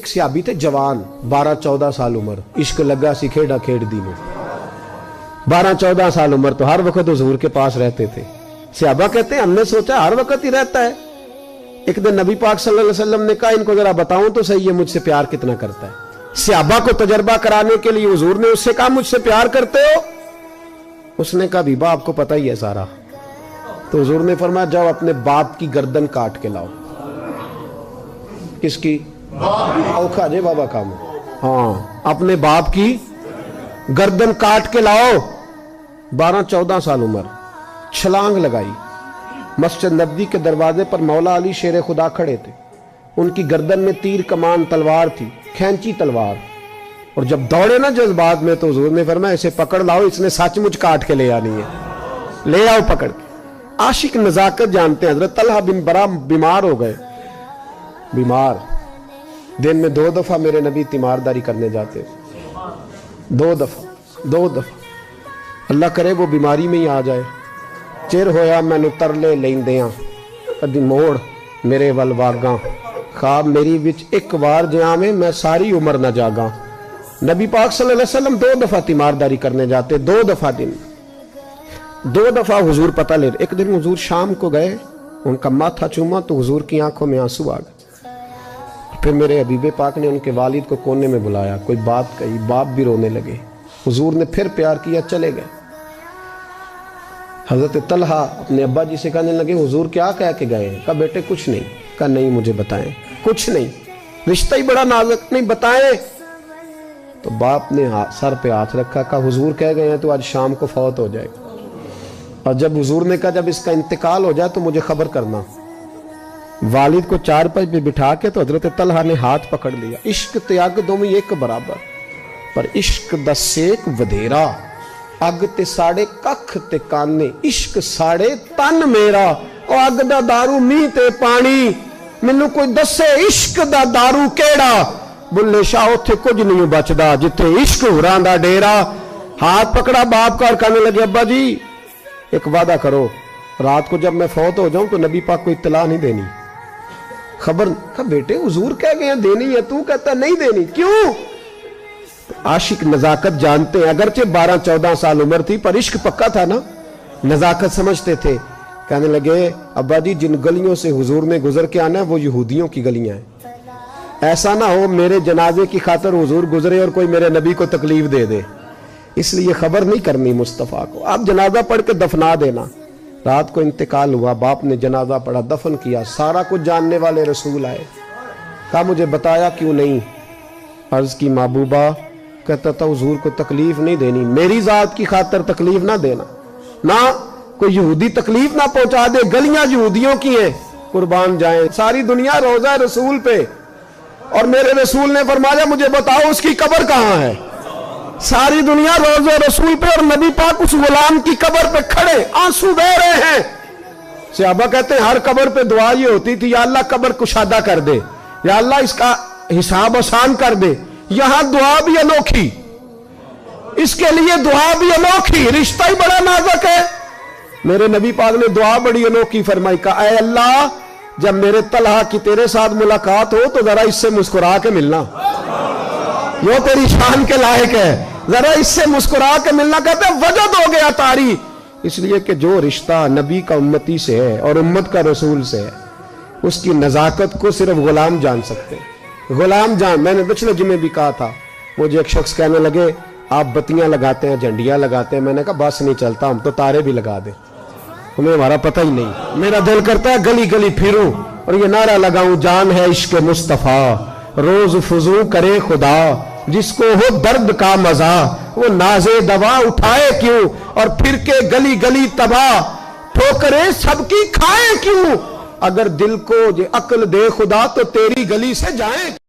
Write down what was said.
सहाबी थे जवान, 12-14 साल उम्र, इश्क लगा सी खेड़ा खेड़ दी में। 12-14 साल उम्र, तो हर वक्त हुजूर के पास रहते थे। सहाबा कहते हैं हमने सोचा हर वक्त ही रहता है। एक दिन नबी पाक सल्लल्लाहु अलैहि वसल्लम ने कहा इनको जरा बताऊं तो सही, ये मुझसे प्यार कितना करता है। सहाबा को तजर्बा कराने के लिए हुजूर ने उससे कहा मुझसे प्यार करते हो? उसने कहा बीबा आपको पता ही है सारा। तो हुजूर ने फरमाया जाओ अपने बाप की गर्दन काट के लाओ। किसकी? औखा जे बाबा काम। हाँ, अपने बाप की गर्दन काट के लाओ। 12-14 साल उम्र, छलांग लगाई। मस्जिद नबवी के दरवाजे पर मौला अली शेर खुदा खड़े थे। उनकी गर्दन में तीर कमान तलवार थी, खैंची तलवार। और जब दौड़े ना जज्बात में, तो हुजूर ने फरमाया इसे पकड़ लाओ, इसने सचमुच काट के ले आनी है, ले आओ पकड़ के। आशिक नजाकत जानते हैं। हजरत तलहा बिन बरा बीमार हो गए, बीमार। दिन में 2 दफा मेरे नबी तीमारदारी करने जाते, 2 दफा। अल्लाह करे वो बीमारी में ही आ जाए। चिर होया मैनू तरले लेंदियां, कदी मोड़ मेरे वल वागा, ख्वाब मेरी विच एक बार जावे, मैं सारी उम्र न जागा। नबी पाक सल्लल्लाहु अलैहि वसल्लम 2 दफा तीमारदारी करने जाते, 2 दफा दिन, 2 दफा हुजूर पता ले। एक दिन हुजूर शाम को गए, उनका माथा चूमा तो हुजूर की आंखों में आंसू आ गए। फिर मेरे हबीबे पाक ने उनके वालिद को कोने में बुलाया, कोई बात कही, बाप भी रोने लगे। हुजूर ने फिर प्यार किया, चले गए। हजरत तलहा अपने अब्बा जी से कहने लगे हुजूर क्या कह के गए? कहा बेटे कुछ नहीं। कहा नहीं मुझे बताएं। कुछ नहीं, रिश्ता ही बड़ा नाजुक, नहीं बताएं। तो बाप ने सर पे हाथ रखा, कहा हुजूर कह गए हैं तो आज शाम को फौत हो जाएगा। और जब हुजूर ने कहा जब इसका इंतकाल हो जाए तो मुझे खबर करना। वालिद को चारपाई पे बिठा के तो हजरत तलहा ने हाथ पकड़ लिया। इश्क त्याग दोवें एक बराबर, पर इश्क दा सेक वधेरा। अग ते साड़े कख ते काने, इश्क साड़े तन मेरा। ओ अग दा दारू मीह ते पानी, मैनू कोई दसे इश्क दा दारू केड़ा। बुल्ले शाह उत्थे कुछ नहीं बचदा जिथे इश्क हुरां दा डेरा। हाथ पकड़ा बाप का और कहने लगे अब्बा जी एक वादा करो, रात को जब मैं फौत हो जाऊं तो नबी पाक को इत्तला नहीं देनी, खबर। कहा बेटे हुजूर कह गए हैं देनी है, तू कहता नहीं देनी, क्यों? आशिक नजाकत जानते हैं। अगरचे 12-14 साल उम्र थी पर इश्क पक्का था ना, नजाकत समझते थे। कहने लगे अब्बा जी जिन गलियों से हुजूर ने गुजर के आना है वो यहूदियों की गलियां हैं। ऐसा ना हो मेरे जनाजे की खातर हुजूर गुजरे और कोई मेरे नबी को तकलीफ दे दे, इसलिए खबर नहीं करनी मुस्तफ़ा को। आप जनाजा पढ़ के दफना देना। रात को इंतकाल हुआ, बाप ने जनाजा पढ़ा, दफन किया। सारा कुछ जानने वाले रसूल आए। कहा मुझे बताया क्यों नहीं? अर्ज की महबूबा, कहता था हुजूर को तकलीफ नहीं देनी, मेरी जात की खातर तकलीफ ना देना, ना कोई यहूदी तकलीफ ना पहुंचा दे। गलियां यहूदियों की हैं, कुर्बान जाए सारी दुनिया रोजा रसूल पे। और मेरे रसूल ने फरमाया मुझे बताओ उसकी कब्र कहां है? सारी दुनिया रोजा रसूल पे, और नबी पाक उस गुलाम की कब्र पे खड़े आंसू बह रहे हैं। सहाबा कहते हैं हर कब्र पे दुआ ये होती थी या अल्लाह कब्र कुशादा कर दे, या अल्लाह इसका हिसाब आसान कर दे। यहां दुआ भी अनोखी, इसके लिए दुआ भी अनोखी, रिश्ता ही बड़ा नाजुक है। मेरे नबी पाक ने दुआ बड़ी अनोखी फरमाई, कहा ऐ अल्लाह जब मेरे तलहा की तेरे साथ मुलाकात हो तो जरा इससे मुस्कुरा के मिलना, वो तेरी शान के लायक है, जरा इससे मुस्कुरा के मिलना। कहते वजद हो गया तारी, इसलिए कि जो रिश्ता नबी का उम्मती से है और उम्मत का रसूल से है उसकी नजाकत को सिर्फ गुलाम जान सकते हैं। गुलाम जान, मैंने पिछले जुमे भी कहा था, मुझे एक शख्स कहने लगे आप बत्तियां लगाते हैं, झंडियां लगाते हैं। मैंने कहा बस नहीं चलता, हम तो तारे भी लगा दे, तुम्हें हमारा पता ही नहीं। मेरा दिल करता है गली गली फिरूं और ये नारा लगाऊं जान है इश्क मुस्तफा, रोज फुजू करे खुदा, जिसको हो दर्द का मजा वो नाजे दवा उठाए क्यों, और फिर के गली गली तबाह ठोकरे सबकी खाए क्यों। अगर दिल को ये अक्ल दे खुदा तो तेरी गली से जाए।